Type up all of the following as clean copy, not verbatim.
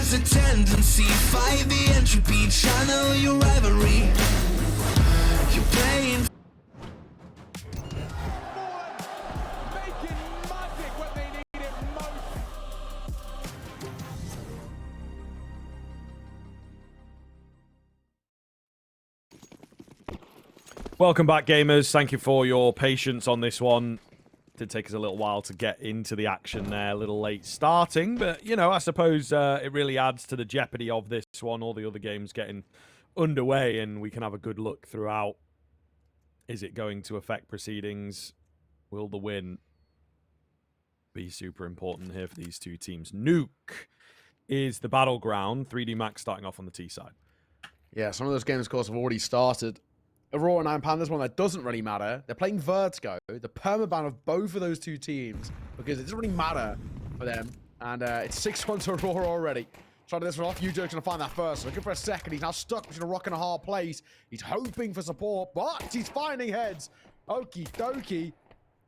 has a tendency. Fight the entropy, channel your rivalry. You're playing. Making magic when they need it most. Welcome back, gamers. Thank you for your patience on this one. Did take us a little while to get into the action there, a little late starting, but you know, I suppose it really adds to the jeopardy of this one, all the other games getting underway, and we can have a good look throughout. Is it going to affect proceedings? Will the win be super important here for these two teams? Nuke is the battleground. 3D Max starting off on the T side. Yeah, some of those games, of course, have already started. Aurora and Iron this one that doesn't really matter. They're playing Vertigo, the permaban of both of those two teams, because it doesn't really matter for them. And it's 6-1 to Aurora already. Trying this one off. Yujo's going to find that first. Looking for a second. He's now stuck between a rock and a hard place. He's hoping for support, but he's finding heads. Okie dokie.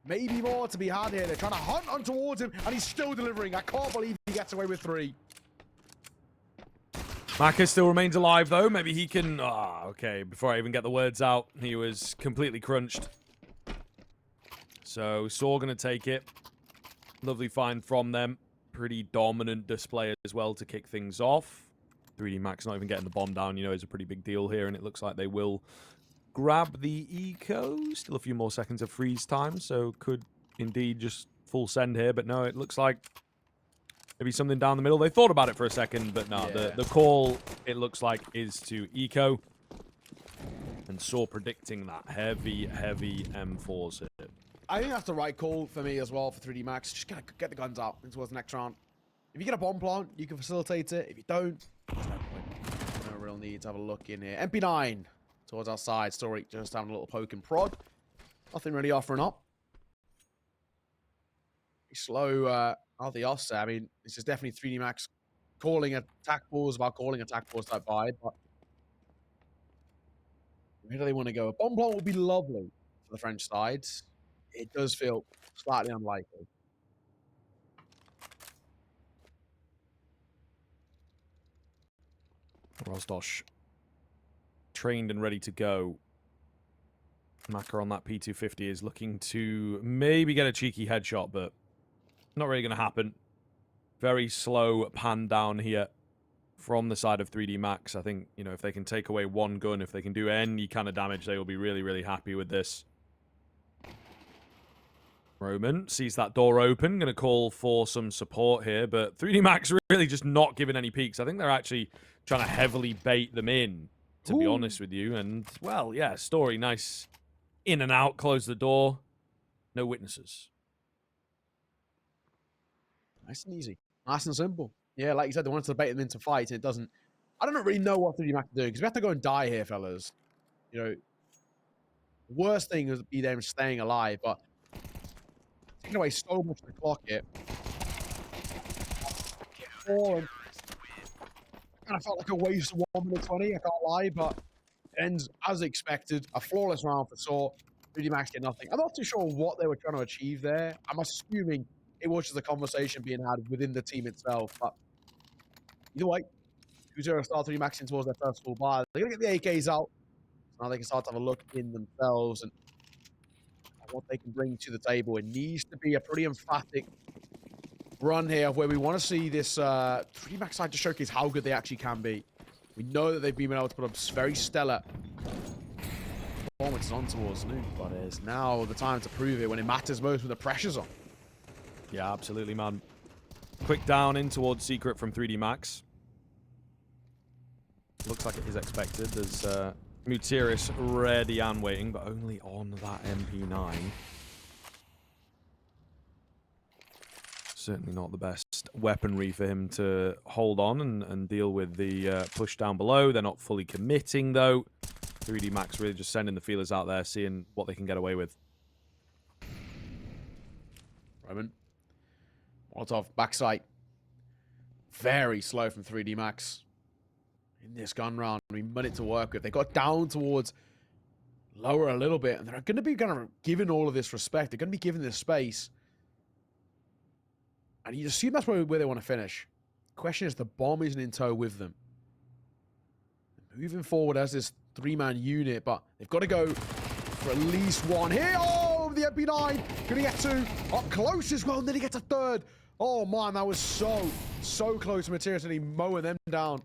Maybe more to be had here. They're trying to hunt on towards him, and he's still delivering. I can't believe he gets away with 3. Maka still remains alive, though. Maybe he can... Ah, okay. Before I even get the words out, he was completely crunched. So, sAw going to take it. Lovely find from them. Pretty dominant display as well to kick things off. 3D Max not even getting the bomb down, you know, is a pretty big deal here, and it looks like they will grab the eco. Still a few more seconds of freeze time, so could indeed just full send here, but no, it looks like maybe something down the middle. They thought about it for a second, but no, yeah. the call, it looks like, is to eco. And sAw predicting that heavy M4s here. I think that's the right call for me as well for 3D Max. Just gotta get the guns out towards the next round. If you get a bomb plant, you can facilitate it. If you don't, there's no point. No real need to have a look in here. MP9 towards our side. Story just having a little poke and prod. Nothing really offering up. Slow out the offset. I mean, this is definitely 3D Max calling attack balls about calling attack balls type vibe, but where do they want to go? A bomb plant would be lovely for the French side. It does feel slightly unlikely. Rosdosh trained and ready to go. Maka on that P250 is looking to maybe get a cheeky headshot, but not really going to happen. Very slow pan down here from the side of 3D Max. I think, you know, if they can take away one gun, if they can do any kind of damage, they will be really happy with this. Roman sees that door open, going to call for some support here, but 3D Max really just not giving any peeks. I think they're actually trying to heavily bait them in, to be honest with you. And, well, yeah, Story, nice in and out, close the door. No witnesses. Nice and easy. Nice and simple. Yeah, like you said, they wanted to bait them into fights, and it doesn't... I don't really know what 3D Max to do, because we have to go and die here, fellas. You know, the worst thing would be them staying alive, but taking away so much of the clock here. Kind of felt like a waste of 1 minute 20, I can't lie, but it ends as expected. A flawless round for sAw. 3D Max get nothing. I'm not too sure what they were trying to achieve there. I'm assuming it was just a conversation being had within the team itself, but either way, 2-0 start 3D Max in towards their first full bar. They're going to get the AKs out. So now they can start to have a look in themselves and what they can bring to the table. It needs to be a pretty emphatic run here where we want to see this 3D Max side to showcase how good they actually can be. We know that they've been able to put up very stellar performances on towards Nuke, but it's now the time to prove it when it matters most, when the pressure's on. Yeah, absolutely, man. Quick down in towards Secret from 3D Max. Looks like it is expected. There's Mutiris ready and waiting, but only on that MP9. Certainly not the best weaponry for him to hold on and deal with the push down below. They're not fully committing, though. 3D Max really just sending the feelers out there, seeing what they can get away with. Roman. Molotov, backside. Very slow from 3D Max. In this gun round, we put it to work with. They got down towards lower a little bit, and they're going to be kind of given all of this respect. They're going to be given this space. And you assume that's where they want to finish. Question is, the bomb isn't in tow with them. Moving forward as this 3-man unit, but they've got to go for at least one here. Oh, the MP9 gonna get two up close as well, and then he gets a third. Oh man, that was so close to materially mowing them down.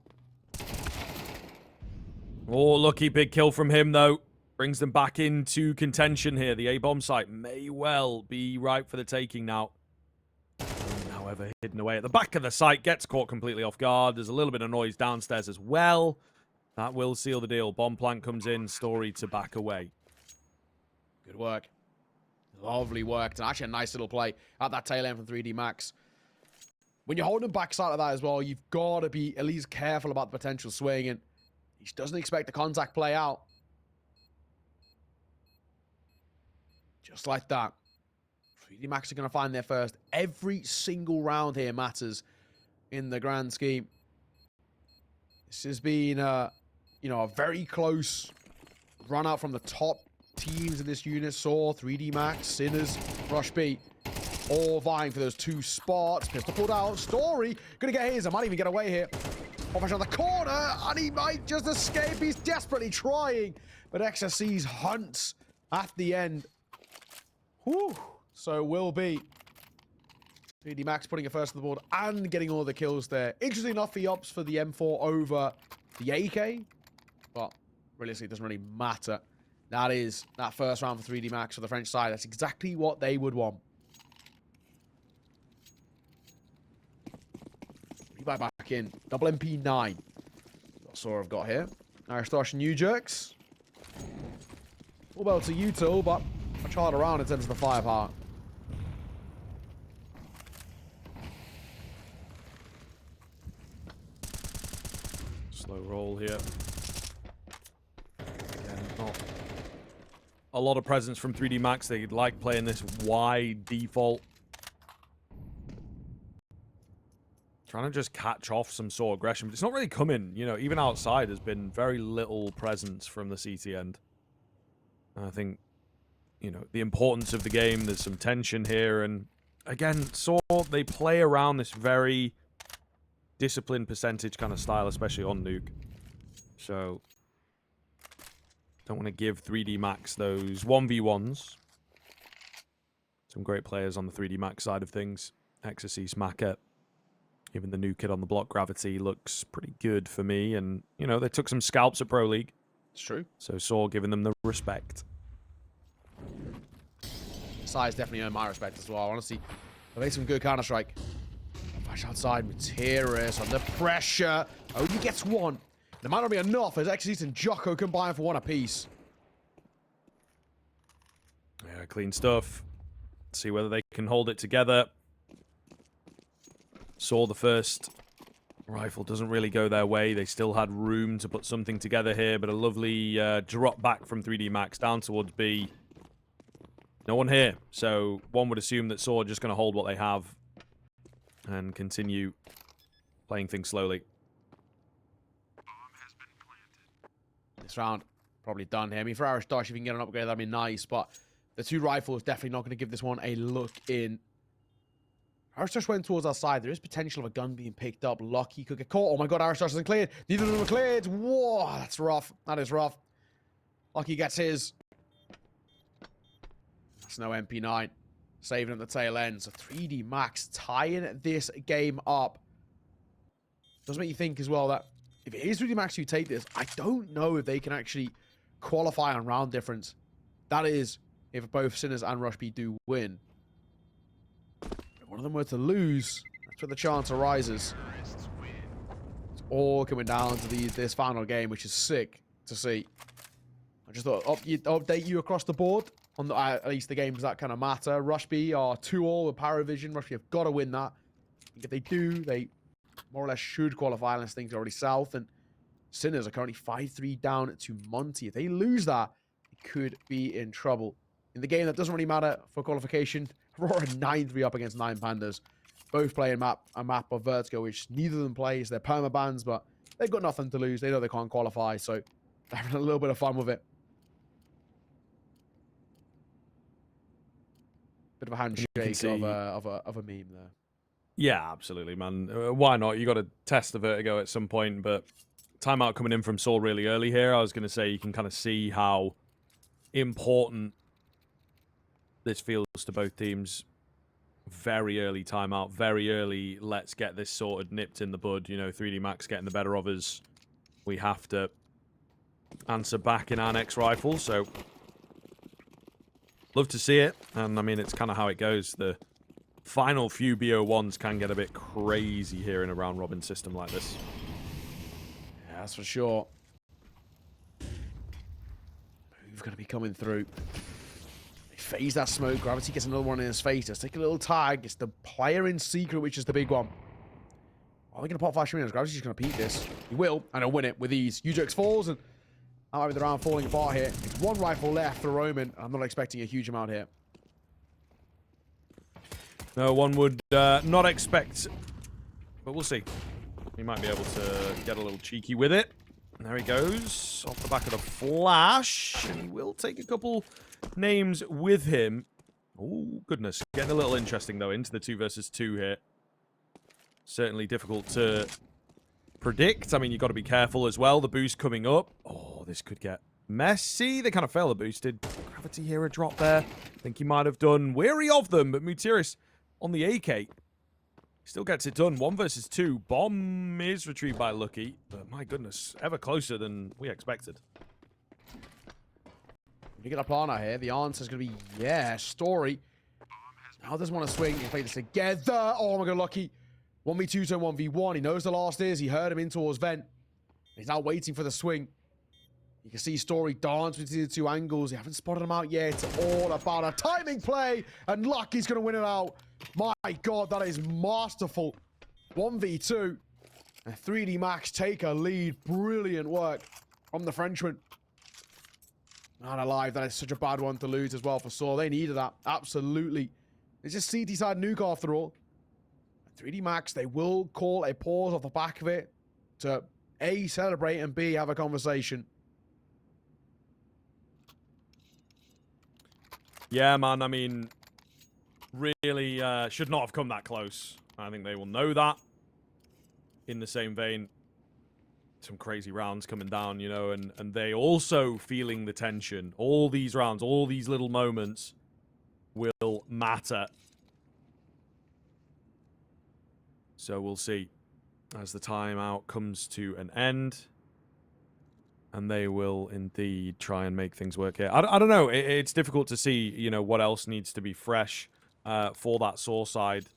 Oh, lucky big kill from him though. Brings them back into contention here. The A-bomb site may well be ripe for the taking now. However, hidden away at the back of the site, gets caught completely off guard. There's a little bit of noise downstairs as well. That will seal the deal. Bomb plant comes in, Story to back away. Good work. Lovely work. And actually a nice little play at that tail end from 3D Max. When you're holding backside of that as well, you've got to be at least careful about the potential swing. And he just doesn't expect the contact play out. Just like that. 3D Max are going to find their first. Every single round here matters in the grand scheme. This has been, a very close run out from the top teams in this unit. sAw, 3D Max, Sinners, Rush B, all vying for those 2 spots. Pistol pulled out. Story going to get his. I might even get away here. Off on the corner, and he might just escape. He's desperately trying, but XSC's hunts at the end. Whew. So will be 3D Max putting it first on the board and getting all the kills there. Interesting enough, he opts for the M4 over the AK, but realistically, it doesn't really matter. That is that first round for 3D Max for the French side. That's exactly what they would want. Rebuy back in. Double MP9. What sAw have got here. Aristosh and U-Jerks. All well to util, but much harder round in terms of the firepower. Slow roll here. Again, not a lot of presence from 3D Max. They like playing this wide default. Trying to just catch off some sort of aggression, but it's not really coming. You know, even outside, there's been very little presence from the CT end. And I think, you know, the importance of the game, there's some tension here. And again, sAw, they play around this very disciplined percentage kind of style, especially on Nuke. So, don't want to give 3D Max those 1v1s. Some great players on the 3D Max side of things. Ecstasy, Smacker. Even the new kid on the block, Gravity, looks pretty good for me. And, you know, they took some scalps at Pro League. It's true. So sAw giving them the respect. Size definitely earned my respect as well. Honestly, they made some good Counter-Strike. Flash outside, Materis under pressure. Only gets one. There might not be enough as Exis and Jocko combine for one apiece. Yeah, clean stuff. See whether they can hold it together. sAw the first rifle doesn't really go their way. They still had room to put something together here, but a lovely drop back from 3D Max down towards B. No one here, so one would assume that sAw are just going to hold what they have and continue playing things slowly. This round probably done here. I mean, for Aristosh, if you can get an upgrade, that'd be nice, but the 2 rifles definitely not going to give this one a look in. Aristosh went towards our side. There is potential of a gun being picked up. Lucky could get caught. Oh my god, Aristosh isn't cleared. Neither of them are cleared. Whoa, that's rough. That is rough. Lucky gets his. That's no MP9. Saving at the tail end. So 3D Max tying this game up. Does make you think as well that if it is 3D Max who take this, I don't know if they can actually qualify on round difference. That is, if both Sinners and Rush B do win. If one of them were to lose, that's where the chance arises. It's all coming down to this final game, which is sick to see. I just thought update you across the board on at least the games that kind of matter. Rush B are 2-all with Paravision. Rush B have got to win that. If they do, they more or less should qualify unless things are already south. And Sinners are currently 5-3 down to Monty. If they lose that, it could be in trouble. In the game that doesn't really matter for qualification, Aurora 9-3 up against 9 Pandas. Both playing a map of Vertigo, which neither of them plays. They're permabans, but they've got nothing to lose. They know they can't qualify, so they're having a little bit of fun with it. Bit of a handshake of a meme there. Yeah, absolutely, man. Why not? You got to test the vertigo at some point, but timeout coming in from sAw really early here. I was going to say you can kind of see how important this feels to both teams. Very early timeout, very early. Let's get this sorted, nipped in the bud. You know, 3D Max getting the better of us. We have to answer back in our next rifle, so love to see it. And I mean, it's kind of how it goes. The final few BO1s can get a bit crazy here in a round robin system like this. Yeah, that's for sure. Move going to be coming through. They phase that smoke. Gravity gets another one in his face. Let's take a little tag. It's the player in secret, which is the big one. Are they going to pop flash in? Gravity's going to peek this. He will, and he'll win it with ease. Ujox falls, and that might be the round falling apart here. It's one rifle left for Roman. I'm not expecting a huge amount here. No, one would not expect, but we'll see. He might be able to get a little cheeky with it. And there he goes, off the back of the flash. And he will take a couple names with him. Oh, goodness. Getting a little interesting, though, into the 2 versus 2 here. Certainly difficult to predict. I mean, you've got to be careful as well. The boost coming up. Oh, this could get messy. They kind of fail the boosted. Gravity here, a drop there. I think he might have done. Weary of them, but Mutiris on the AK still gets it done. 1 versus 2. Bomb is retrieved by Lucky, but my goodness, ever closer than we expected. You get a plan out here. The answer is going to be yeah. Story. Now doesn't want to swing. They play this together. Oh my god, Lucky. 1v2 to 1v1. He knows the last is. He heard him in towards vent. He's now waiting for the swing. You can see Story dance between the 2 angles. You haven't spotted him out yet. It's all about a timing play, and Lucky's going to win it out. My god, that is masterful. 1v2. And 3D Max take a lead. Brilliant work from the Frenchman. Not alive. That is such a bad one to lose as well for sAw. They needed that. Absolutely. It's just CT side nuke after all. 3D Max, they will call a pause off the back of it to A, celebrate, and B, have a conversation. Yeah, man, I mean, really should not have come that close. I think they will know that. In the same vein, some crazy rounds coming down, you know, and they also feeling the tension. All these rounds, all these little moments will matter. So we'll see as the timeout comes to an end. And they will indeed try and make things work here. I don't know. It's difficult to see, you know, what else needs to be fresh for that sAw side.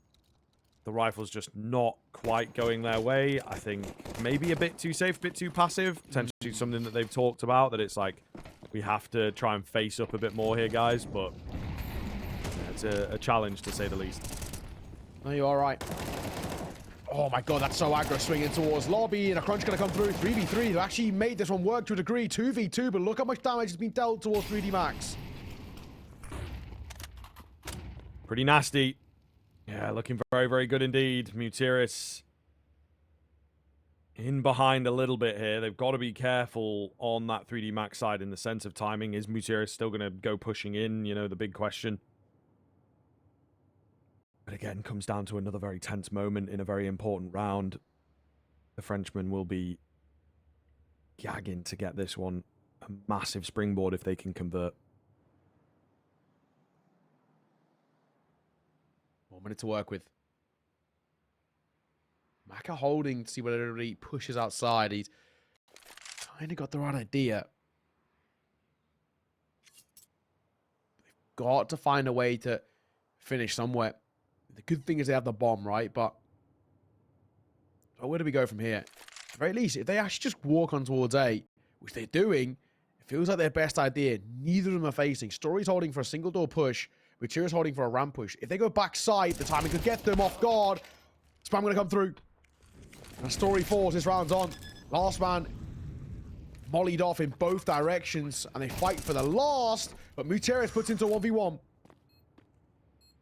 The rifle's just not quite going their way. I think maybe a bit too safe, a bit too passive. Potentially something that they've talked about, that it's like, we have to try and face up a bit more here, guys. But yeah, it's a challenge, to say the least. No, you're all right. Oh my god, that's so aggro, swinging towards lobby, and a crunch going to come through. 3v3, they've actually made this one work to a degree. 2v2, but look how much damage has been dealt towards 3D Max. Pretty nasty. Yeah, looking very, very good indeed. Mutiris in behind a little bit here. They've got to be careful on that 3D Max side in the sense of timing. Is Mutiris still going to go pushing in? You know, the big question. But again, comes down to another very tense moment in a very important round. The Frenchman will be gagging to get this one a massive springboard if they can convert. 1 minute to work with. Maka holding to see whether everybody pushes outside. He's kind of got the right idea. They've got to find a way to finish somewhere. The good thing is they have the bomb, right? But where do we go from here? At the very least, if they actually just walk on towards A, which they're doing, it feels like their best idea. Neither of them are facing. Story's holding for a single door push. Richira's holding for a ramp push. If they go backside, the timing could get them off guard. Spam going to come through. And Story falls. This round's on. Last man mollied off in both directions, and they fight for the last. But Mutiris puts into 1v1.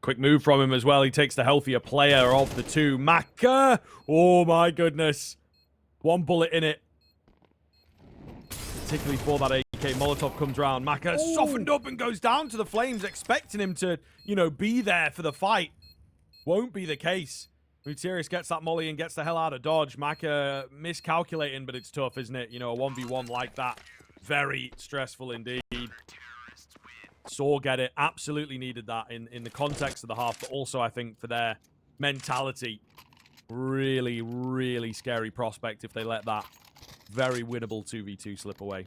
Quick move from him as well. He takes the healthier player of the 2. Maka! Oh my goodness. 1 bullet in it. Particularly for that AK. Molotov comes round. Maka softened up and goes down to the flames, expecting him to, you know, be there for the fight. Won't be the case. Gutierrez gets that molly and gets the hell out of dodge. Maka miscalculating, but it's tough, isn't it? You know, a 1v1 like that. Very stressful indeed. sAw get it. Absolutely needed that in the context of the half, but also I think for their mentality. Really, really scary prospect if they let that very winnable 2v2 slip away.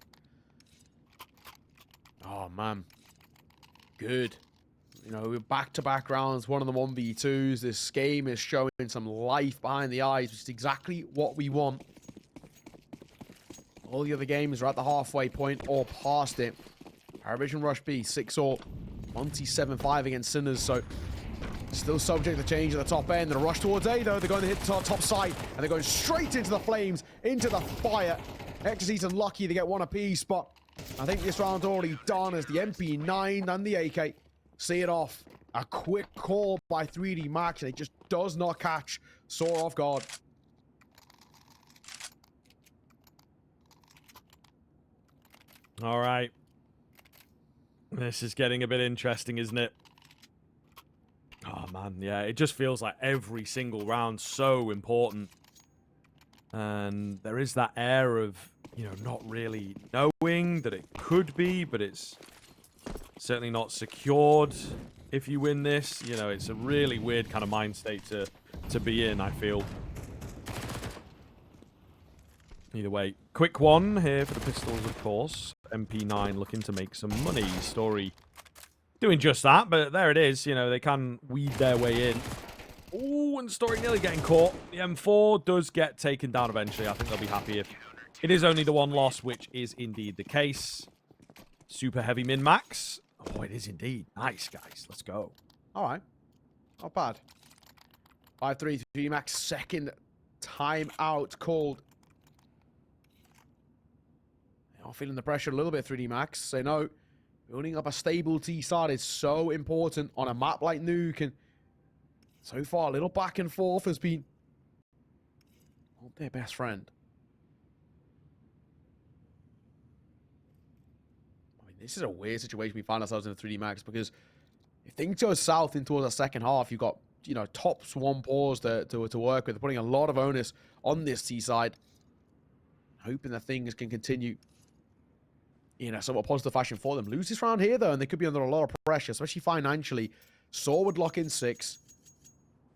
Oh, man. Good. You know, back-to-back rounds, one of the 1v2s. This game is showing some life behind the eyes, which is exactly what we want. All the other games are at the halfway point or past it. Paravision Rush B, 6-0. Monty 7-5 against Sinners, so still subject to change at the top end. And a rush towards A, though. They're going to hit the top side, and they're going straight into the flames, into the fire. Ecstasy's unlucky to get one apiece, but I think this round's already done as the MP9 and the AK see it off. A quick call by 3D Max, and it just does not catch sAw off guard. All right. This is getting a bit interesting, isn't it? Oh, man, yeah. It just feels like every single round so important. And there is that air of, you know, not really knowing that it could be, but it's certainly not secured if you win this. You know, it's a really weird kind of mind state to be in, I feel. Either way, quick one here for the pistols, of course. MP9 looking to make some money. Story doing just that, but there it is. You know, they can weed their way in. Ooh, and Story nearly getting caught. The M4 does get taken down eventually. I think they'll be happy if it is only the one loss, which is indeed the case. Super heavy min-max. Oh, it is indeed. Nice, guys. Let's go. All right. Not bad. 5-3, 3D Max, second time out called. They are feeling the pressure a little bit, 3D Max. Say no. Building up a stable T side is so important on a map like Nuke, and so far, a little back and forth has been not their best friend. I mean, this is a weird situation we find ourselves in 3D Max, because if things go south in towards the second half, you've got, you know, top swan paws to work with. They're putting a lot of onus on this T side, hoping that things can continue in a somewhat positive fashion for them. Lose this round here, though, and they could be under a lot of pressure, especially financially. sAw would lock in 6.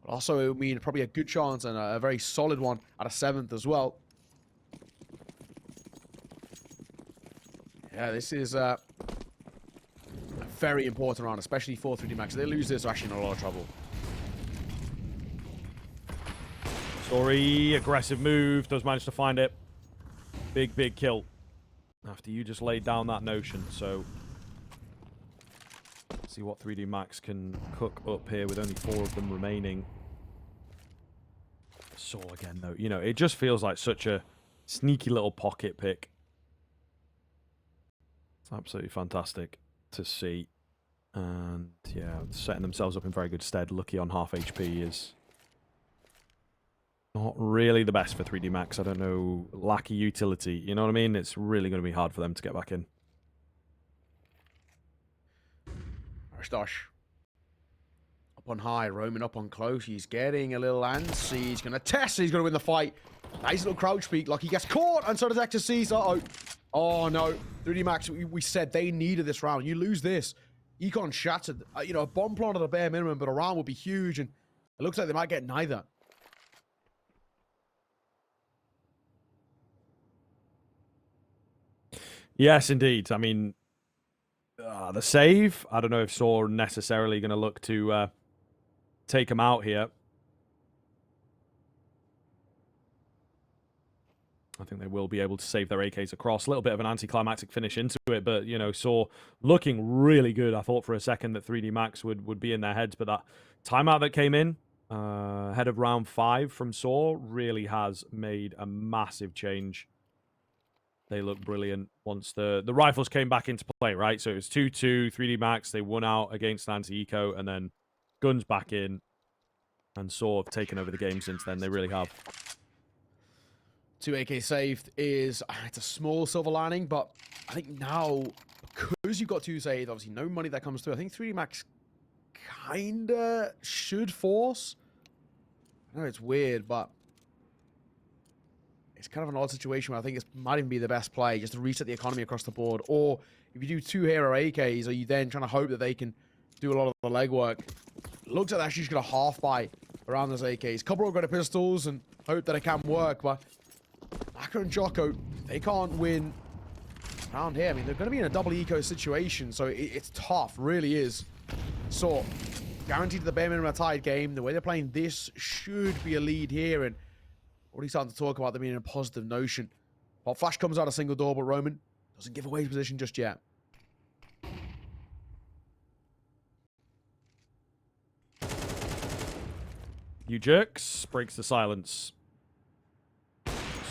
But also, it would mean probably a good chance and a very solid one at a 7th as well. Yeah, this is a very important round, especially for 3D Max. If they lose this, they're actually in a lot of trouble. Story, aggressive move, does manage to find it. Big, big kill. After you just laid down that notion, so see what 3D Max can cook up here with only 4 of them remaining. sAw again, though. You know, it just feels like such a sneaky little pocket pick. It's absolutely fantastic to see. And, yeah, setting themselves up in very good stead. Lucky on half HP is not really the best for 3D Max. I don't know. Lack of utility. You know what I mean? It's really going to be hard for them to get back in. Aristosh up on high, roaming up on close. He's getting a little antsy. He's going to test. He's going to win the fight. Nice little crouch peek. Like he gets caught, and so does Ecstasy. Uh-oh. Oh, no. 3D Max, we said they needed this round. You lose this. Econ shattered. You know, a bomb plant at a bare minimum, but a round would be huge, and it looks like they might get neither. Yes, indeed. I mean, the save, I don't know if sAw are necessarily going to look to take him out here. I think they will be able to save their AKs across. A little bit of an anticlimactic finish into it, but, you know, sAw looking really good. I thought for a second that 3D Max would be in their heads, but that timeout that came in ahead of round 5 from sAw really has made a massive change. They look brilliant once the rifles came back into play, right? So it was 2-2, 3D Max. They won out against anti-eco, and then guns back in. And sAw have taken over the game since then. They really have. 2 AK saved is, it's a small silver lining, but I think now, because you've got 2 saved, obviously no money that comes through, I think 3D Max kinda should force I know it's weird, but it's kind of an odd situation where I think it might even be the best play just to reset the economy across the board. Or if you do 2 hero AKs, are you then trying to hope that they can do a lot of the legwork? Looks like they're actually just going to half buy around those AKs. Couple of got pistols and hope that it can work, but Maka and Jocko, they can't win around here. I mean, they're going to be in a double eco situation, so it's tough, really is. So, guaranteed to the bare minimum a tied game. The way they're playing this should be a lead here, and already starting to talk about them being in a positive notion. While Flash comes out a single door, but Roman doesn't give away his position just yet. You jerks breaks the silence.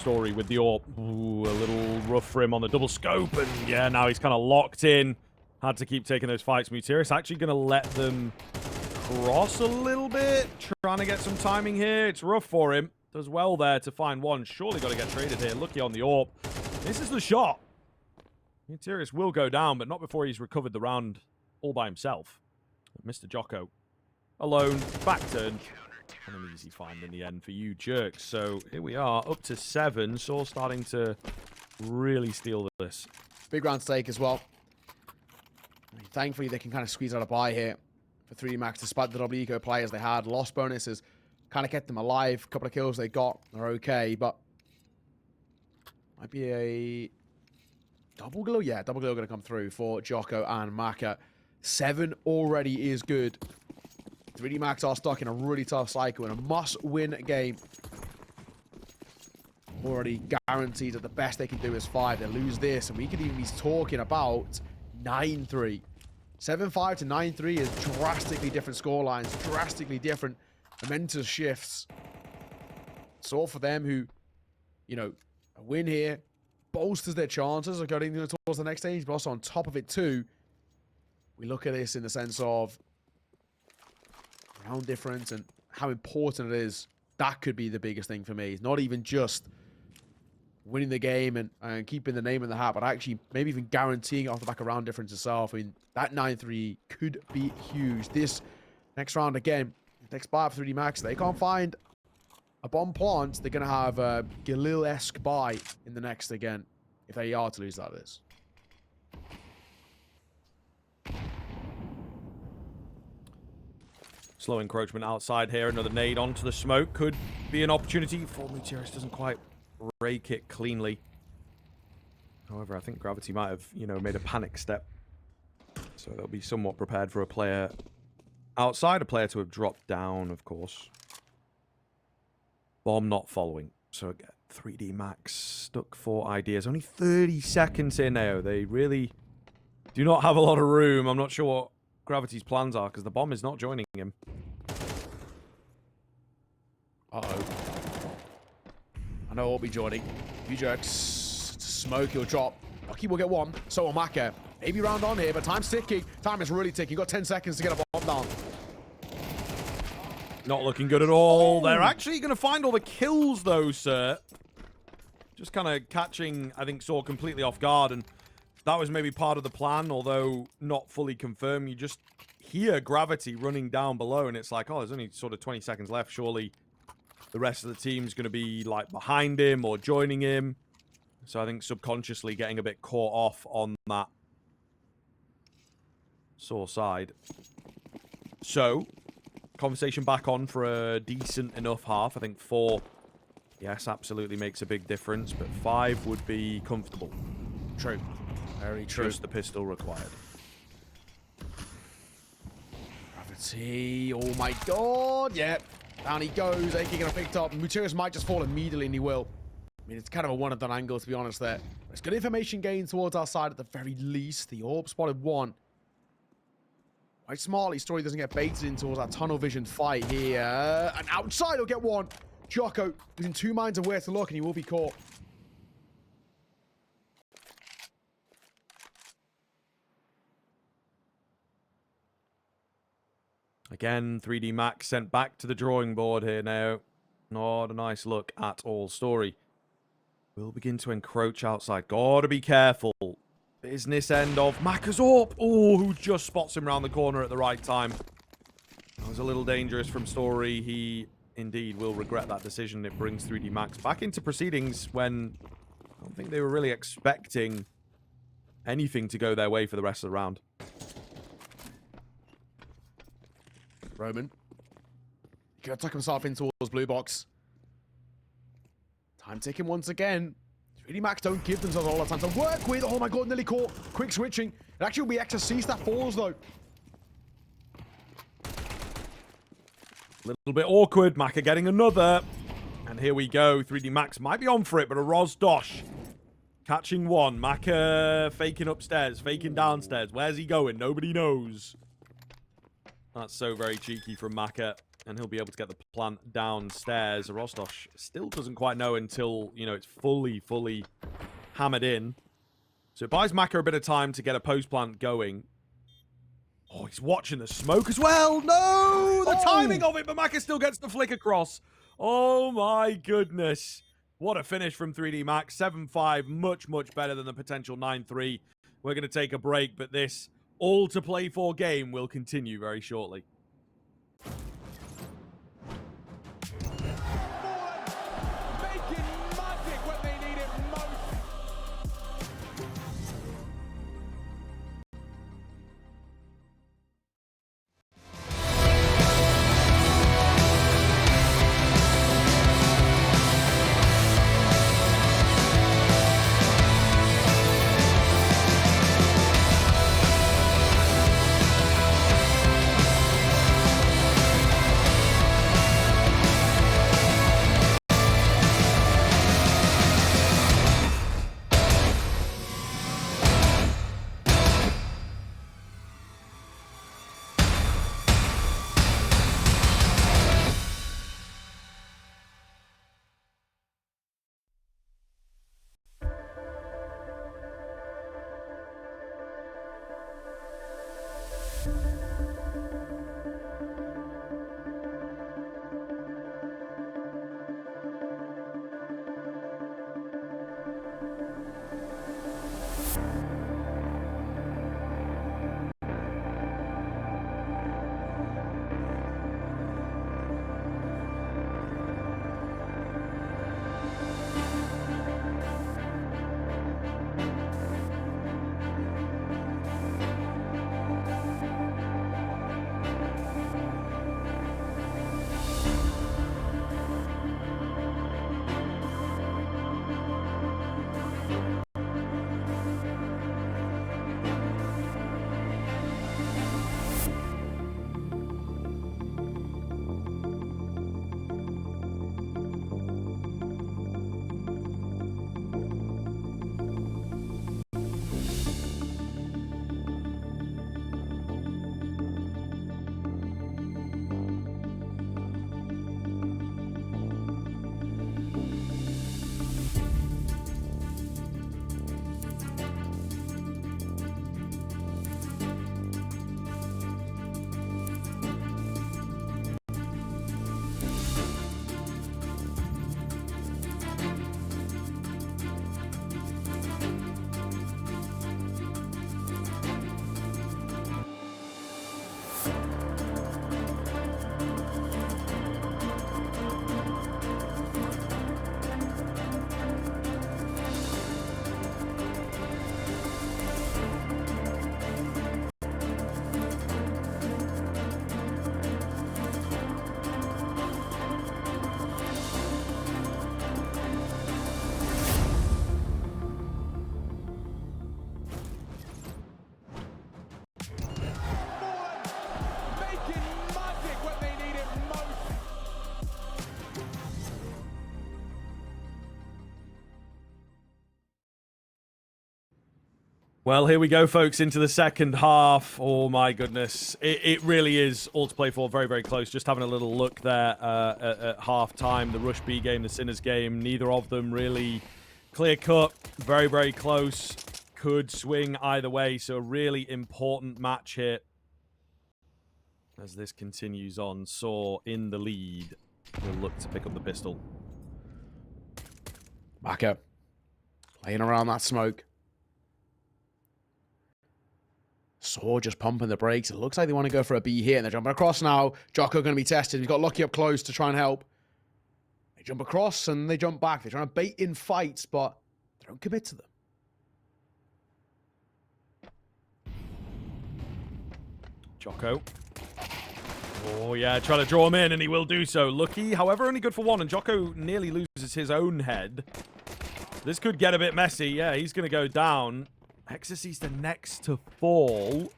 Story with the AWP. Ooh, a little rough for him on the double scope, and yeah, now he's kind of locked in. Had to keep taking those fights. Muterius actually going to let them cross a little bit, trying to get some timing here. It's rough for him. Does well there to find one. Surely got to get traded here. Lucky on the AWP. This is the shot. Muterius will go down, but not before he's recovered the round all by himself. Mr. Jocko alone, back turn. And an easy find in the end for you jerks. So here we are, up to 7. sAw starting to really steal this. Big round stake as well. I mean, thankfully, they can kind of squeeze out a buy here for 3D Max, despite the double eco players they had. Lost bonuses kind of kept them alive. A couple of kills they got are okay, but might be a double glow. Yeah, double glow going to come through for Jocko and Maka. 7 already is good. 3D Max are stuck in a really tough cycle and a must-win game. Already guaranteed that the best they can do is 5. They lose this, and we could even be talking about 9-3. 7-5 to 9-3 is drastically different scorelines, drastically different momentous shifts. So for them who, you know, a win here bolsters their chances of going towards the next stage, but also on top of it too, we look at this in the sense of round difference and how important it is. That could be the biggest thing for me. It's not even just winning the game and keeping the name in the hat, but actually maybe even guaranteeing it off the back of round difference itself. I mean, that 9-3 could be huge. This next round, again, next buy of 3D Max, they can't find a bomb plant. They're going to have a Galil-esque buy in the next again, if they are to lose that is. Slow encroachment outside here. Another nade onto the smoke. Could be an opportunity for Muterius. Doesn't quite rake it cleanly. However, I think Gravity might have, you know, made a panic step. So they'll be somewhat prepared for a player outside. A player to have dropped down, of course. Bomb not following. So again, 3D Max stuck for ideas. Only 30 seconds in now. They really do not have a lot of room. I'm not sure what Gravity's plans are, because the bomb is not joining him. Uh-oh. I know I'll be joining. You jerks. Smoke, he'll drop. Lucky will get one. So will Maka. Maybe round on here, but time's ticking. Time is really ticking. Got 10 seconds to get a bomb down. Not looking good at all. They're actually going to find all the kills, though, sir. Just kind of catching, I think, sAw completely off guard, and that was maybe part of the plan, although not fully confirmed. You just hear Gravity running down below, and it's like, oh, there's only sort of 20 seconds left. Surely the rest of the team's going to be, like, behind him or joining him. So I think subconsciously getting a bit caught off on that sAw side. So, conversation back on for a decent enough half. I think 4, yes, absolutely makes a big difference, but 5 would be comfortable. True. Very true. Just the pistol required. Gravity. Oh my god. Yep. Down he goes. AK gonna picked up. Muterius might just fall immediately, and he will. I mean, it's kind of a one-and-done angle, to be honest, there. It's good information gained towards our side at the very least. The AWP spotted 1. Quite smartly, Story doesn't get baited in towards that tunnel vision fight here. And outside he'll get 1. Jocko is in 2 minds of where to look, and he will be caught. Again, 3D Max sent back to the drawing board here now. Not a nice look at all. Story will begin to encroach outside. Gotta be careful. Business end of Maka's AWP. Oh, who just spots him around the corner at the right time. That was a little dangerous from Story. He indeed will regret that decision. It brings 3D Max back into proceedings when I don't think they were really expecting anything to go their way for the rest of the round. Roman. Gonna tuck himself in towards blue box. Time ticking once again. 3D Max don't give themselves a lot of time to work with. Oh my god, nearly caught. Quick switching. It actually will be XSC that falls though. Little bit awkward. Maka getting another. And here we go. 3D Max might be on for it, but a Roz Dosh catching one. Maka faking upstairs, faking downstairs. Where's he going? Nobody knows. That's so very cheeky from Maka. And he'll be able to get the plant downstairs. Rostosh still doesn't quite know until, you know, it's fully hammered in. So it buys Maka a bit of time to get a post plant going. Oh, he's watching the smoke as well. No! The timing of it, but Maka still gets the flick across. Oh my goodness. What a finish from 3D Max. 7-5, much better than the potential 9-3. We're going to take a break, but this all to play for game will continue very shortly. Making magic when they need it most. Making magic when they need it most. Well, here we go, folks, into the second half. Oh, my goodness. It really is all to play for. Very close. Just having a little look there at half-time. The Rush B game, the Sinners game. Neither of them really clear-cut. Very close. Could swing either way. So a really important match here. As this continues on, sAw in the lead. Will look to pick up the pistol. Maka playing around that smoke. sAw just pumping the brakes. It looks like they want to go for a B here, and they're jumping across now. Jocko going to be tested. He's got Lucky up close to try and help. They jump across, and they jump back. They're trying to bait in fights, but they don't commit to them. Jocko. Oh, yeah, trying to draw him in, and he will do so. Lucky, however, only good for one, and Jocko nearly loses his own head. This could get a bit messy. Yeah, he's going to go down. Exorcist the next to fall.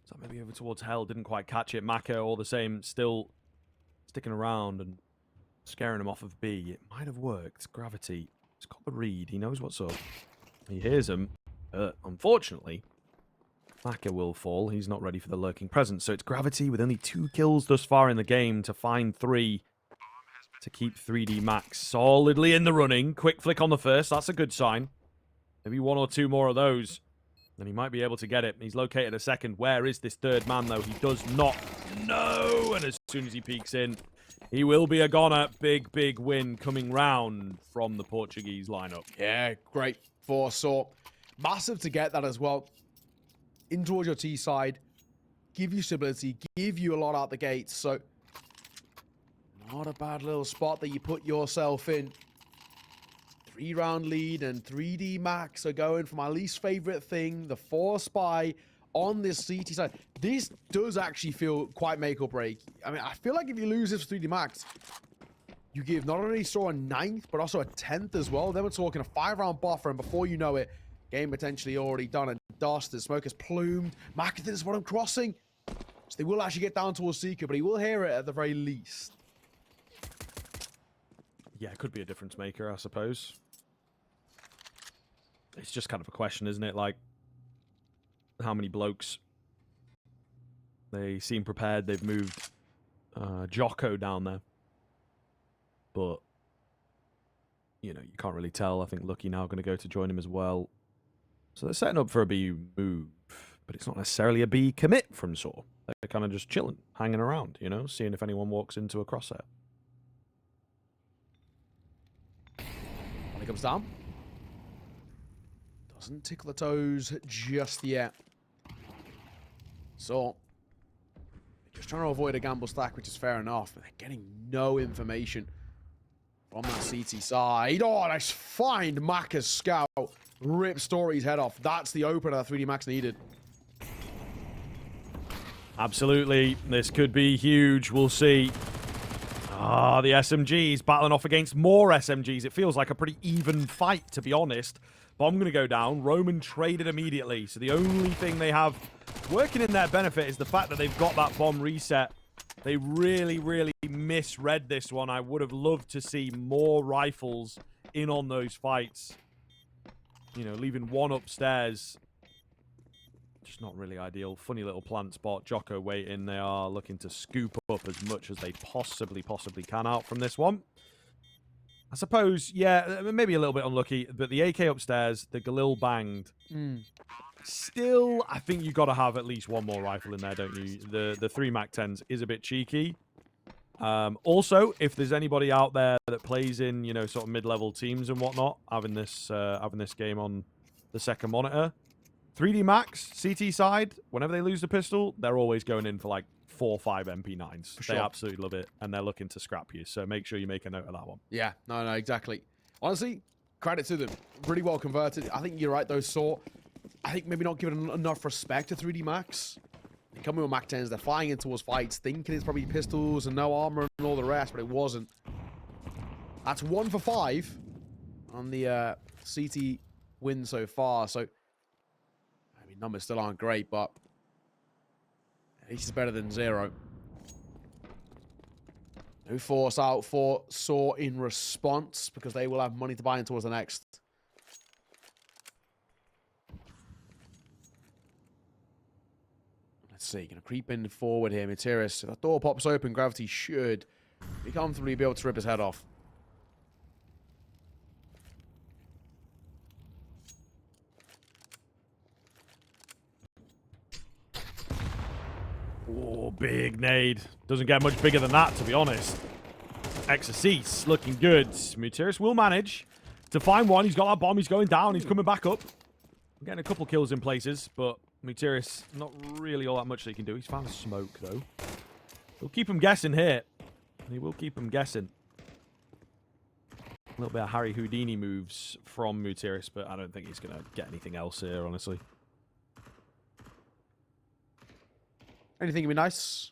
So maybe over towards Hell. Didn't quite catch it. Maka, all the same, still sticking around and scaring him off of B. It might have worked. Gravity. He's got the read. He knows what's up. He hears him. Unfortunately, Maka will fall. He's not ready for the lurking presence. So it's Gravity with only 2 kills thus far in the game to find 3 to keep 3D Max solidly in the running. Quick flick on the first. That's a good sign. Maybe 1 or 2 more of those. Then he might be able to get it. He's located a second. Where is this third man, though? He does not know. And as soon as he peeks in, he will be a goner. Big, big win coming round from the Portuguese lineup. Yeah, great for sAw. Massive to get that as well. In towards your T side. Give you stability. Give you a lot out the gates. So, not a bad little spot that you put yourself in. 3-round lead, and 3D Max are going for my least favorite thing, the 4 spy on this CT side. This does actually feel quite make or break. I mean, I feel like if you lose this 3D Max, you give not only sAw a 9th, but also a 10th as well. Then we're talking a 5-round buffer, and before you know it, game potentially already done and dusted. Smoke is plumed. Makathon is what I'm crossing. So they will actually get down towards Seeker, but he will hear it at the very least. Yeah, it could be a difference maker, I suppose. It's just kind of a question, isn't it? Like, how many blokes? They seem prepared. They've moved Jocko down there. But, you know, you can't really tell. I think Lucky now going to go to join him as well. So they're setting up for a B move. But it's not necessarily a B commit from sAw. They're kind of just chilling, hanging around, you know, seeing if anyone walks into a crosshair. When he comes down. Doesn't tickle the toes just yet. So, just trying to avoid a gamble stack, which is fair enough. But they're getting no information from that CT side. Oh, nice find. Maka's scout. Rip Story's head off. That's the opener that 3D Max needed. Absolutely. This could be huge. We'll see. Ah, the SMGs battling off against more SMGs. It feels like a pretty even fight, to be honest. Bomb going to go down. Roman traded immediately. So the only thing they have working in their benefit is the fact that they've got that bomb reset. They really, really misread this one. I would have loved to see more rifles in on those fights. You know, leaving one upstairs. Just not really ideal. Funny little plant spot. Jocko waiting. They are looking to scoop up as much as they possibly can out from this one. I suppose, yeah, maybe a little bit unlucky, but the AK upstairs, the Galil banged. Still, I think you've got to have at least one more rifle in there, don't you? The 3 MAC-10s is a bit cheeky. Also, if there's anybody out there that plays in, you know, sort of mid-level teams and whatnot, having this game on the second monitor, 3D Max, CT side, whenever they lose the pistol, they're always going in for like 4 or 5 MP9s. Sure. They absolutely love it, and they're looking to scrap you. So make sure you make a note of that one. Yeah, no, exactly. Honestly, credit to them. Really well converted. I think you're right, though, sAw. I think maybe not giving enough respect to 3D Max. They come in with MAC-10s, they're flying in towards fights, thinking it's probably pistols and no armor and all the rest, but it wasn't. That's 1 for 5 on the CT win so far. So, I mean, numbers still aren't great, but at least it's better than 0. No force out for sAw in response, because they will have money to buy in towards the next. Let's see, gonna creep in forward here, Materis. If that door pops open, Gravity should be comfortably be able to rip his head off. Oh, big nade. Doesn't get much bigger than that, to be honest. Exorcist looking good. Materis will manage to find one. He's got that bomb. He's going down. He's coming back up. Getting a couple kills in places, but Mutirius, not really all that much that he can do. He's found a smoke, though. He'll keep him guessing here. He will keep him guessing. A little bit of Harry Houdini moves from Mutirius, but I don't think he's going to get anything else here, honestly. Anything would be nice?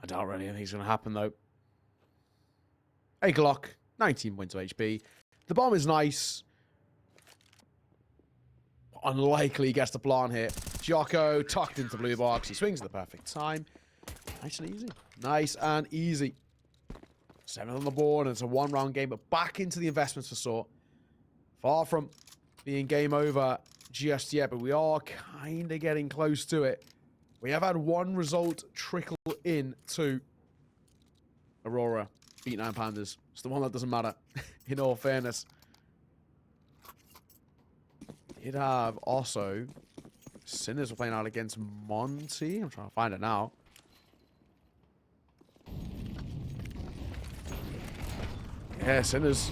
I doubt really anything's going to happen, though. A Glock, 19 points of HP. The bomb is nice. Unlikely he gets the plant here. Jocko tucked into blue box. He swings at the perfect time. Nice and easy. Nice and easy. 7 on the board, and it's a one-round game, but back into the investments for sAw. Far from being game over just yet, but we are kind of getting close to it. We have had one result trickle in to Aurora. Beat 9 Pandas. It's the one that doesn't matter, in all fairness. Did have also Sinners were playing out against Monty. I'm trying to find it now. Yeah, Sinners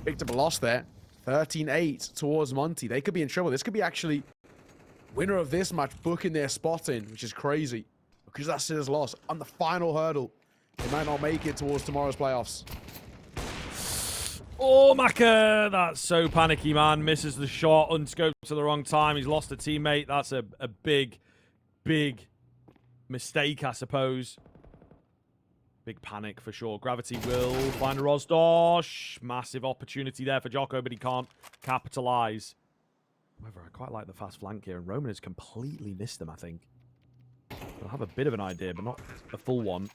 picked up a loss there. 13-8 towards Monty. They could be in trouble. This could be actually winner of this match booking their spot in, which is crazy. Because that Sinners loss on the final hurdle. They might not make it towards tomorrow's playoffs. Oh, Maka! That's so panicky, man. Misses the shot, unscoped to the wrong time. He's lost a teammate. That's a big, big mistake, I suppose. Big panic for sure. Gravity will find a Rosdosh. Massive opportunity there for Jocko, but he can't capitalize. However, I quite like the fast flank here, and Roman has completely missed them, I think. They'll have a bit of an idea, but not a full one.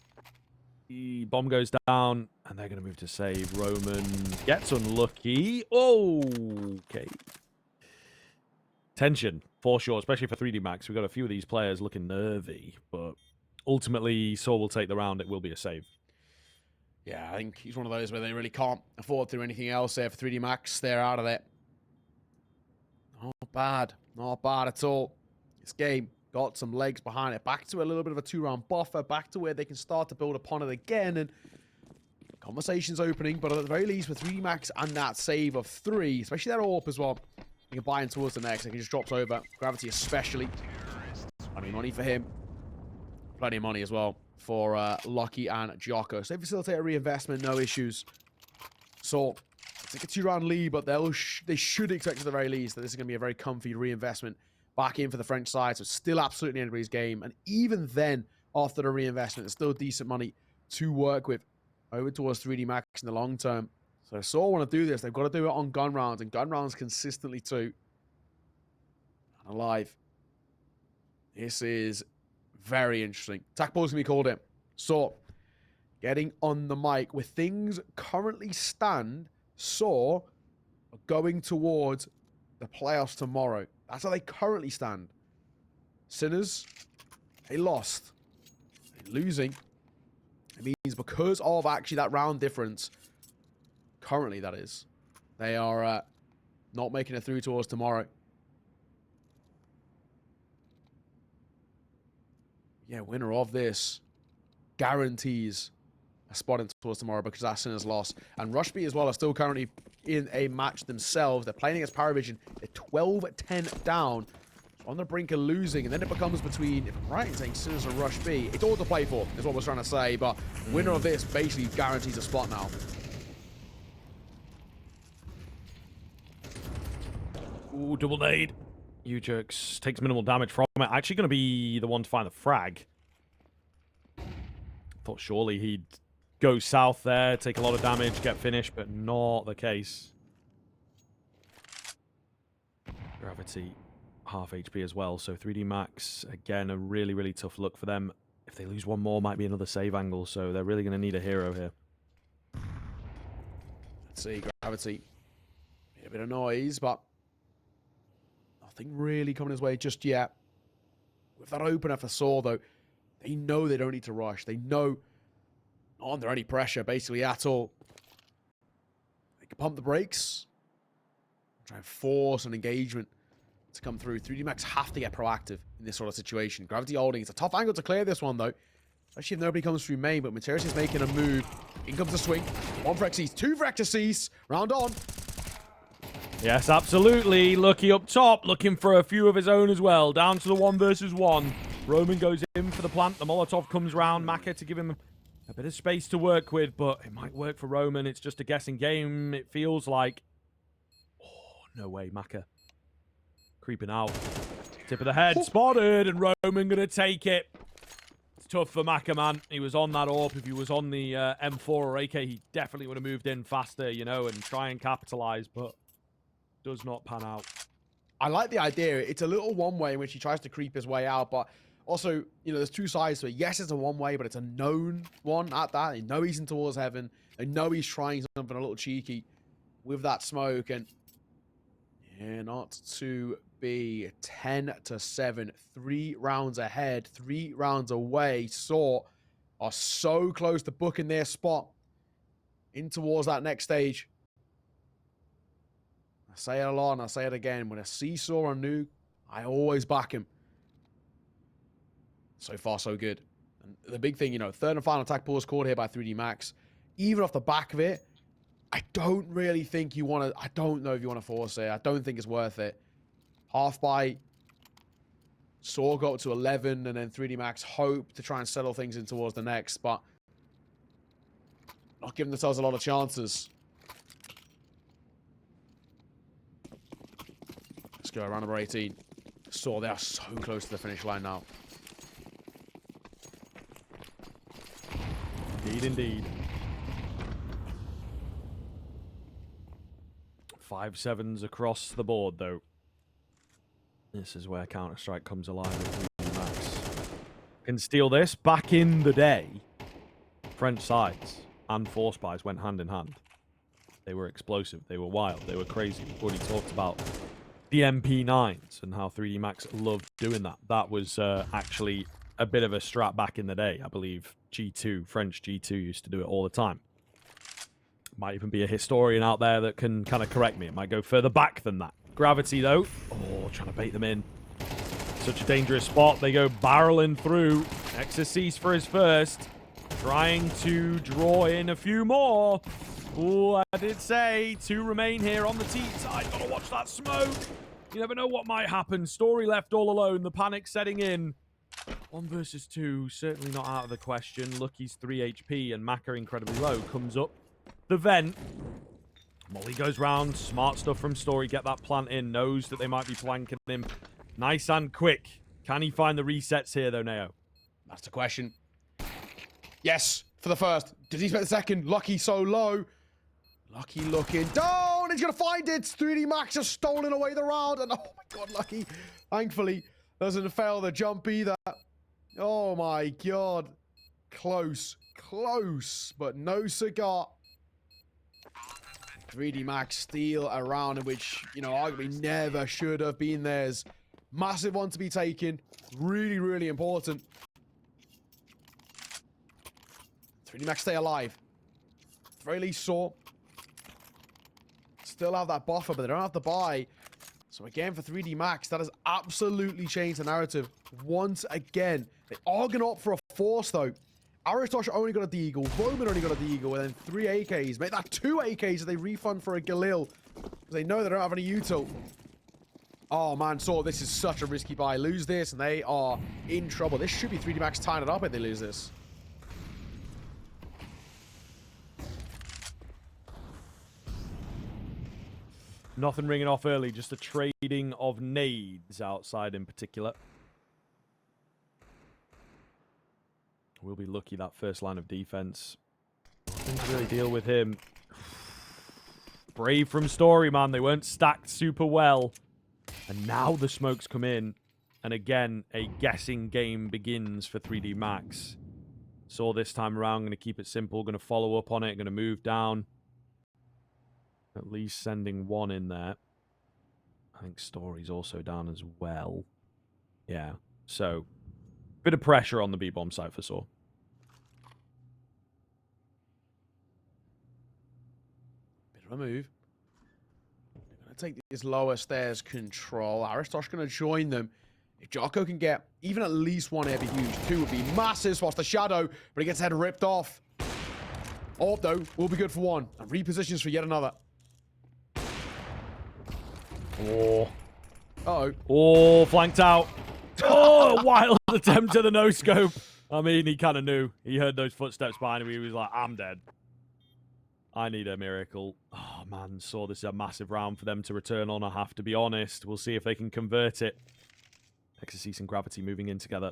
The bomb goes down, and they're going to move to save. Roman gets unlucky. Okay. Tension, for sure, especially for 3D Max. We've got a few of these players looking nervy, but ultimately, sAw will take the round. It will be a save. Yeah, I think he's one of those where they really can't afford to do anything else there for 3D Max. They're out of it. Not bad. Not bad at all. This game got some legs behind it. Back to a little bit of a 2-round buffer. Back to where they can start to build upon it again. And conversations opening, but at the very least, with 3D Max and that save of 3, especially that AWP as well, you can buy in towards the next. He just drops over. Gravity especially. Money for him. Plenty of money as well for Lucky and Jocko. So they facilitate a reinvestment, no issues. So it's like a 2-round lead, but they should expect at the very least that this is going to be a very comfy reinvestment back in for the French side. So it's still absolutely anybody's game. And even then, after the reinvestment, there's still decent money to work with over towards 3D Max in the long term. So if sAw want to do this, they've got to do it on gun rounds, and gun rounds consistently too. And alive. This is very interesting. Attack ball's going to be called in. So, getting on the mic. With things currently stand, sAw are going towards the playoffs tomorrow. That's how they currently stand. Sinners, they lost. They're losing. It means because of actually that round difference, currently that is, they are not making it through towards tomorrow. Yeah, winner of this guarantees a spot in towards tomorrow because that Sinners lost. And Rushby as well are still currently in a match themselves. They're playing against Paravision. They're 12-10 down. On the brink of losing, and then it becomes between, if I'm right in saying Sinners or Rushby, it's all to play for, is what we're trying to say, but winner of this basically guarantees a spot now. Ooh, double nade. U-Jerks takes minimal damage from it. Actually going to be the one to find the frag. Thought surely he'd go south there, take a lot of damage, get finished, but not the case. Gravity, half HP as well, so 3D Max, again, a really, really tough look for them. If they lose one more, might be another save angle, so they're really going to need a hero here. Let's see, Gravity. A bit of noise, but nothing really coming his way just yet. With that opener for sAw, though, they know they don't need to rush. They know not under any pressure, basically, at all. They can pump the brakes. Try and force an engagement to come through. 3D Max have to get proactive in this sort of situation. Gravity holding. It's a tough angle to clear this one, though. Especially if nobody comes through main, but Mutirius is making a move. In comes the swing. 1 for Xyz, 2 for Xyz. Round on. Yes, absolutely. Lucky up top, looking for a few of his own as well. Down to the 1 versus 1. Roman goes in for the plant. The Molotov comes round. Maka to give him a bit of space to work with, but it might work for Roman. It's just a guessing game, it feels like. Oh, no way, Maka. Creeping out. Tip of the head, spotted, and Roman going to take it. It's tough for Maka, man. He was on that AWP. If he was on the M4 or AK, he definitely would have moved in faster, you know, and try and capitalize, but does not pan out. I like the idea. It's a little one-way in which he tries to creep his way out, but also, you know, there's two sides to it. Yes, it's a one-way, but it's a known one at that. They know he's in towards heaven. They know he's trying something a little cheeky with that smoke, and yeah, not to be 10-7. 3 rounds ahead, 3 rounds away. sAw are so close to booking their spot in towards that next stage. I say it a lot and I say it again. When I see sAw on Nuke, I always back him. So far, so good. And the big thing, you know, third and final attack pause called here by 3D Max. Even off the back of it, I don't really think you want to... I don't know if you want to force it. I don't think it's worth it. Half by sAw got up to 11, and then 3D Max hope to try and settle things in towards the next, but not giving themselves a lot of chances. Let's go, round number 18. sAw, they are so close to the finish line now. Indeed, indeed. 5 7s across the board, though. This is where Counter-Strike comes alive with 3D Max. Can steal this. Back in the day, French sides and Force Buys went hand in hand. They were explosive. They were wild. They were crazy. We've already talked about the MP9s and how 3D Max loved doing that. That was actually a bit of a strat back in the day. I believe G2, French G2 used to do it all the time. Might even be a historian out there that can kind of correct me. It might go further back than that. Gravity, though. Oh, trying to bait them in. Such a dangerous spot. They go barreling through. Exorcist for his first. Trying to draw in a few more. Oh, I did say 2 remain here on the T side. Gotta watch that smoke. You never know what might happen. Story left all alone. The panic setting in. 1 versus 2. Certainly not out of the question. Lucky's 3 HP and Maka incredibly low. Comes up the vent. Molly goes round. Smart stuff from Story. Get that plant in. Knows that they might be flanking him. Nice and quick. Can he find the resets here, though, Neo? That's the question. Yes, for the first. Did he expect the second? Lucky so low. Lucky looking down. He's going to find it. 3D Max has stolen away the round. And oh my God, Lucky. Thankfully, doesn't fail the jump either. Oh my God. Close. Close. But no cigar. 3D Max steal a round in which, you know, arguably never should have been theirs. Massive one to be taken. Really, really important. 3D Max stay alive. At the very least, sAw still have that buffer, but they don't have to buy. So again, for 3D Max, that has absolutely changed the narrative once again. They are going to opt for a force, though. Aristosh only got a Deagle. Roman only got a Deagle, and then 3 AKs. Make that 2 AKs if they refund for a Galil. Because they know they don't have any util. Oh, man, sAw, this is such a risky buy. Lose this, and they are in trouble. This should be 3D Max tying it up if they lose this. Nothing ringing off early. Just a trading of nades outside in particular. We'll be lucky that first line of defense. Nothing to really deal with him. Brave from Story, man. They weren't stacked super well. And now the smokes come in. And again, a guessing game begins for 3D Max. sAw this time around. Going to keep it simple. Going to follow up on it. Going to move down. At least sending 1 in there. I think Story's also down as well. Yeah. So, bit of pressure on the B-bomb side for sAw. Bit of a move. They're going to take this lower stairs control. Aristosh going to join them. If Jocko can get even at least 1, it'd be huge. 2 would be massive. Whilst the shadow, but he gets his head ripped off. Though, will be good for 1. And repositions for yet another. Oh. Uh-oh. Oh, flanked out. Oh, a wild attempt at the no-scope. I mean, he kind of knew. He heard those footsteps behind him. He was like, I'm dead. I need a miracle. Oh, man. Saw this is a massive round for them to return on, I have to be honest. We'll see if they can convert it. Exorcist and Gravity moving in together.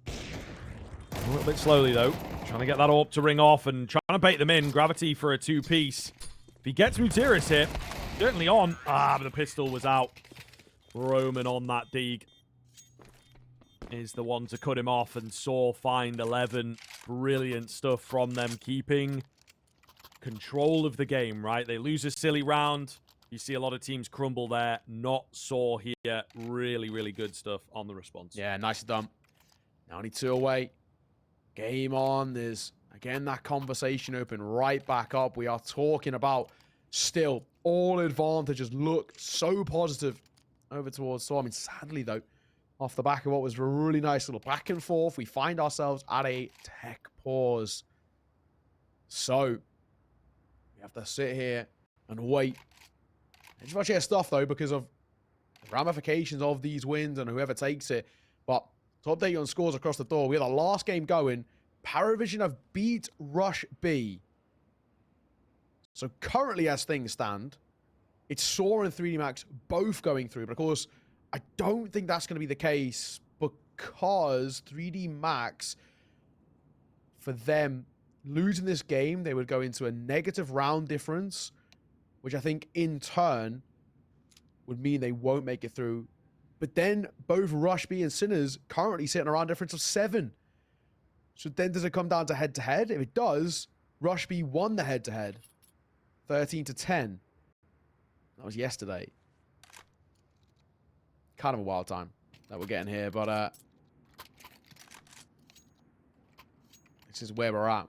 A little bit slowly, though. Trying to get that AWP to ring off and trying to bait them in. Gravity for a two-piece. If he gets Mutiris here, certainly on. Ah, but the pistol was out. Roman on that Deeg is the one to cut him off, and sAw find 11. Brilliant stuff from them, keeping control of the game, right? They lose a silly round. You see a lot of teams crumble there. Not sAw here. Really, really good stuff on the response. Yeah, nicely done. Now only 2 away. Game on. There's, again, that conversation open right back up. We are talking about still all advantages look so positive over towards sAw. I mean, sadly, though, off the back of what was a really nice little back and forth, we find ourselves at a tech pause. So, we have to sit here and wait. It's much here stuff, though, because of the ramifications of these wins and whoever takes it. But to update you on scores across the door, we had the last game going. Paravision have beat Rush B. So currently, as things stand, it's sAw and 3D Max both going through. But of course, I don't think that's going to be the case because 3D Max, for them losing this game, they would go into a negative round difference, which I think in turn would mean they won't make it through. But then both Rush B and Sinners currently sit in a round difference of 7. So then does it come down to head-to-head? If it does, Rush B won the head-to-head. 13-10. That was yesterday. Kind of a wild time that we're getting here, but this is where we're at.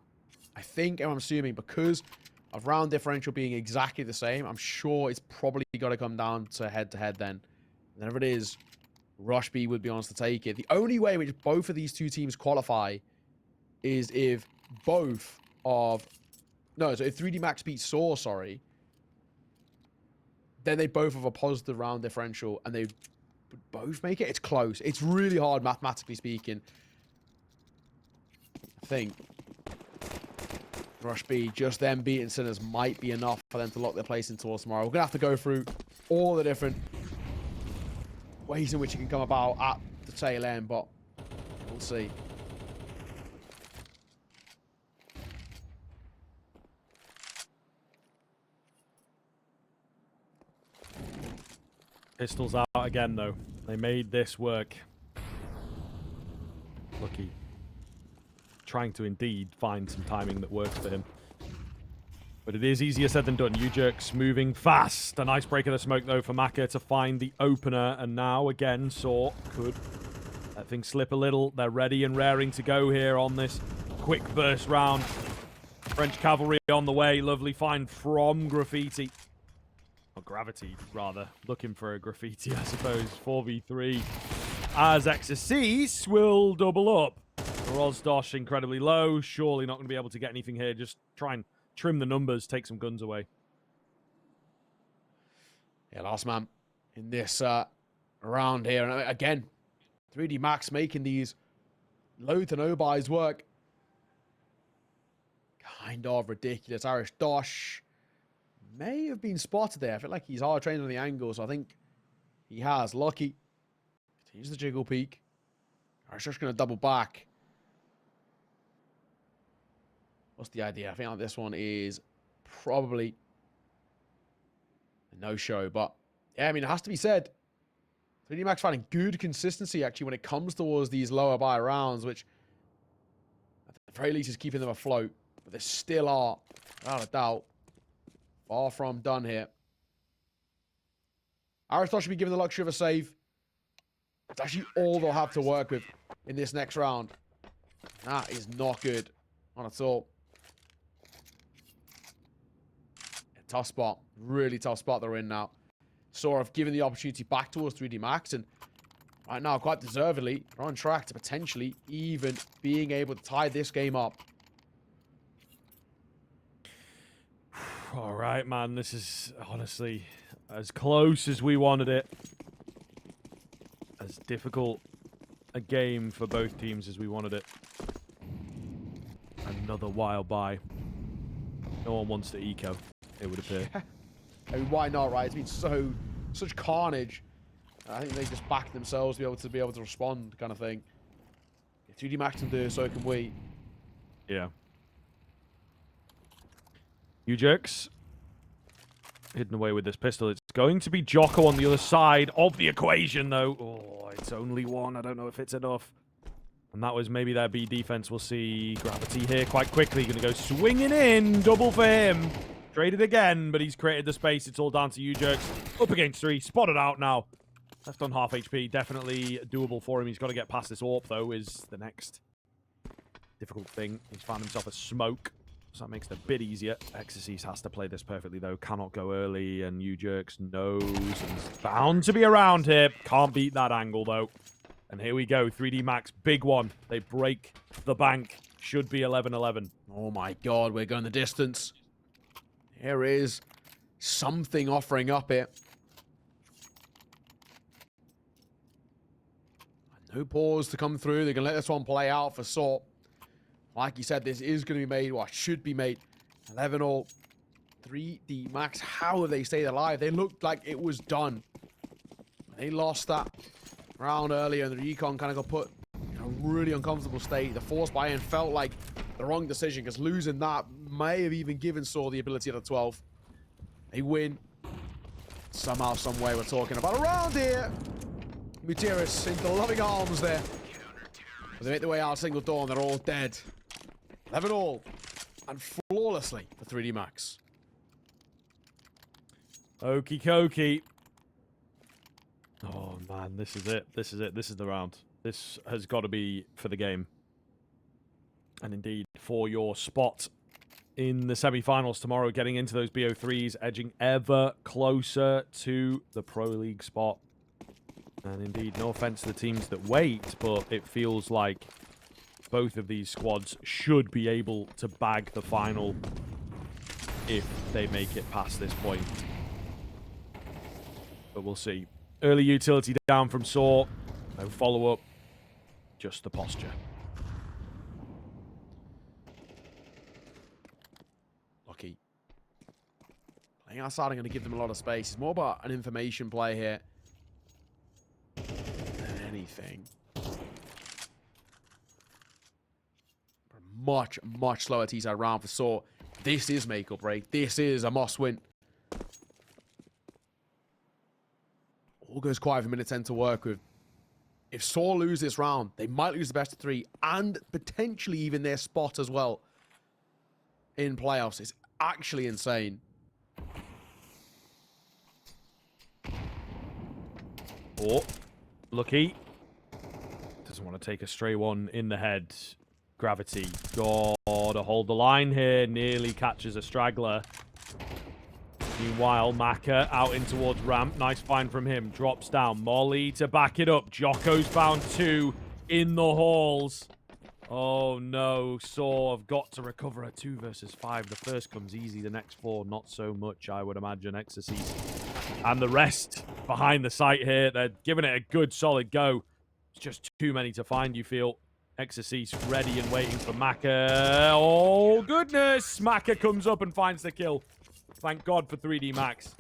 I think, and I'm assuming, because of round differential being exactly the same, I'm sure it's probably got to come down to head-to-head then. And if it is, Rush B would be honest to take it. The only way in which both of these two teams qualify is if both of... No, so if 3D Max beats sAw, sorry, then they both have a positive round differential, and they would both make it. It's close. It's really hard, mathematically speaking. I think Rush B, just them beating Sinners might be enough for them to lock their place in towards tomorrow. We're going to have to go through all the different ways in which it can come about at the tail end, but we'll see. Pistols out again, though. They made this work. Lucky. Trying to indeed find some timing that works for him. But it is easier said than done. U-Jerks moving fast. A nice break of the smoke, though, for Maka to find the opener. And now, again, sAw could let things slip a little. They're ready and raring to go here on this quick burst round. French cavalry on the way. Lovely find from Graffiti. Or Gravity, rather. Looking for a Graffiti, I suppose. 4v3. As Exorcist will double up. Rosdosh incredibly low. Surely not going to be able to get anything here. Just try and trim the numbers. Take some guns away. Yeah, last man in this round here. And again, 3D Max making these low to no buys work. Kind of ridiculous. Irish Dosh may have been spotted there. I feel like he's hard trained on the angle, so I think he has. Lucky. Continues the jiggle peek. Irish Dosh going to double back. What's the idea? I think like this one is probably a no-show. But, yeah, I mean, it has to be said. 3D Max finding good consistency, actually, when it comes towards these lower buy rounds, which at the very least is keeping them afloat. But they still are, without a doubt, far from done here. Aristotle should be given the luxury of a save. It's actually all they'll have to work with in this next round. That is not good. Not at all. A tough spot. Really tough spot they're in now. sAw have given the opportunity back towards 3D Max, and right now, quite deservedly, are on track to potentially even being able to tie this game up. All right, man. This is honestly As close as we wanted it. As difficult a game for both teams as we wanted it. Another wild buy. No one wants to eco, it would appear. I mean, why not, right? It's been such carnage. I think they just backed themselves to be able to respond, kind of thing. If 3D Max can do it, so can we. Yeah. You jerks. Hidden away with this pistol. It's going to be Jocko on the other side of the equation, though. Oh, it's only one. I don't know if it's enough. And that was maybe their B defense. We'll see Gravity here quite quickly. Going to go swinging in. Double for him. Traded again, but he's created the space. It's all down to you jerks. Up against 3. Spotted out now. Left on half HP. Definitely doable for him. He's got to get past this AWP, though, is the next difficult thing. He's found himself a smoke. So that makes it a bit easier. Exorcist has to play this perfectly, though. Cannot go early, and you jerks knows. And he's bound to be around here. Can't beat that angle, though. And here we go. 3D Max, big one. They break the bank. Should be 11-11. Oh my god, we're going the distance. Here is something offering up here. No pause to come through. They're going to let this one play out for sAw. Like you said, this is going to be made, well, should be made 11-all. 3D Max, how have they stayed alive? They looked like it was done. They lost that round earlier, and the recon kind of got put in a really uncomfortable state. The force buy-in felt like the wrong decision, because losing that may have even given sAw the ability at the 12. They win. Somehow, some way, we're talking about around here. Muteris into loving arms there. But they make their way out single door, and they're all dead. 11-all. And flawlessly for 3D Max. Okie dokie. Oh, man, this is it. This is it. This is the round. This has got to be for the game. And indeed, for your spot in the semi-finals tomorrow, getting into those BO3s, edging ever closer to the Pro League spot. And indeed, no offense to the teams that wait, but it feels like both of these squads should be able to bag the final if they make it past this point. But we'll see. Early utility down from sAw. No follow-up. Just the posture. Lucky. Playing outside, I'm going to give them a lot of space. It's more about an information play here than anything. Much, much slower T-side round for sAw. This is make or break. This is a must win. All goes quiet for minute 10 to work with. If sAw lose this round, they might lose the best of 3 and potentially even their spot as well in playoffs. It's actually insane. Oh, Lucky. Doesn't want to take a stray one in the head. Gravity. Gotta hold the line here. Nearly catches a straggler. Meanwhile, Maka out in towards ramp. Nice find from him. Drops down. Molly to back it up. Jocko's found 2 in the halls. Oh no, sAw have got to recover a 2 versus 5. The first comes easy. The next 4, not so much, I would imagine. Exorcist and the rest behind the site here. They're giving it a good, solid go. It's just too many to find, you feel. Exorcist ready and waiting for Maka. Oh, goodness. Maka comes up and finds the kill. Thank God for 3D Max.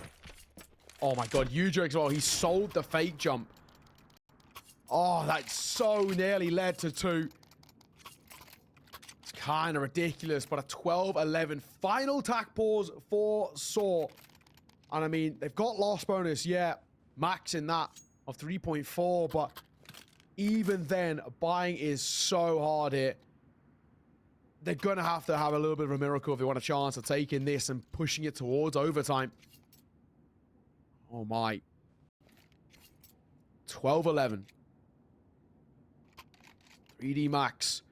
Oh my god, Udrick as well. He sold the fake jump. Oh, that so nearly led to 2. It's kind of ridiculous, but a 12-11 final tack pause for sAw. And I mean, they've got loss bonus, yeah, max in that of 3.4, but even then, buying is so hard here. They're going to have a little bit of a miracle if they want a chance of taking this and pushing it towards overtime. Oh my. 12-11. 3D Max.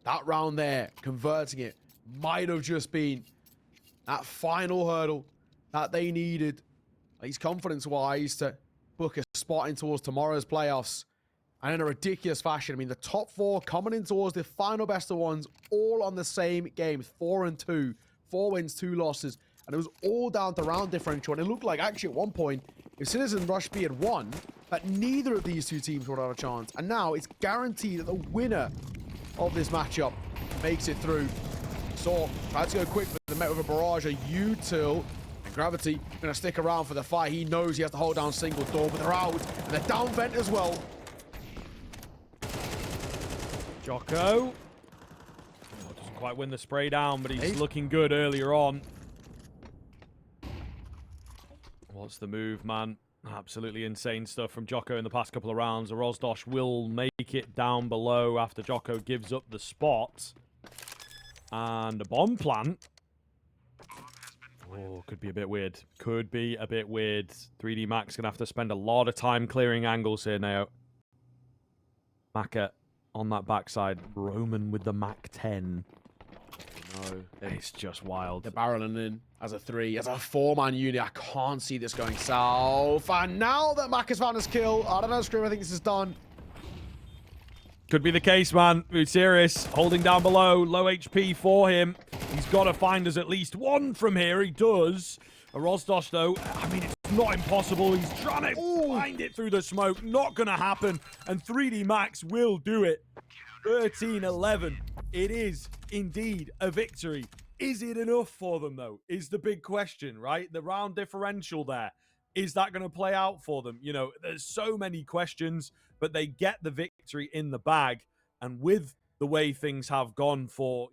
That round there, converting it, might have just been that final hurdle that they needed, at least confidence-wise, to book a spot in towards tomorrow's playoffs. And in a ridiculous fashion. I mean, the top 4 coming in towards the final best of ones, all on the same game. 4-2. 4 wins, 2 losses. and it was all down to round differential. And it looked like actually at one point, if Citizen Rush B had won, that neither of these two teams would have a chance. And now it's guaranteed that the winner of this matchup makes it through. sAw tried to go quick, but they met with a barrage, a util. And Gravity gonna stick around for the fight. He knows he has to hold down single door, but they're out, and they're down vent as well. Jocko. Oh, doesn't quite win the spray down, but he's looking good earlier on. What's the move, man? Absolutely insane stuff from Jocko in the past couple of rounds. Rozdosh will make it down below after Jocko gives up the spot. And a bomb plant. Oh, could be a bit weird. Could be a bit weird. 3D Mac's going to have to spend a lot of time clearing angles here now. Maka on that backside. Roman with the Mac 10. No, it's just wild. They're barreling in as a 3, as a 4-man unit. I can't see this going south. And now that Mac has found his kill, I don't know, Scream, I think this is done. Could be the case, man. Serious holding down below. Low HP for him. He's got to find us at least one from here. He does. A Rozdosh, though, I mean, it's not impossible. He's trying to find it through the smoke. Not going to happen. And 3D Max will do it. 13-11. It is indeed a victory. Is it enough for them, though? Is the big question, right? The round differential there. Is that going to play out for them? You know, there's so many questions, but they get the victory in the bag. And with the way things have gone for...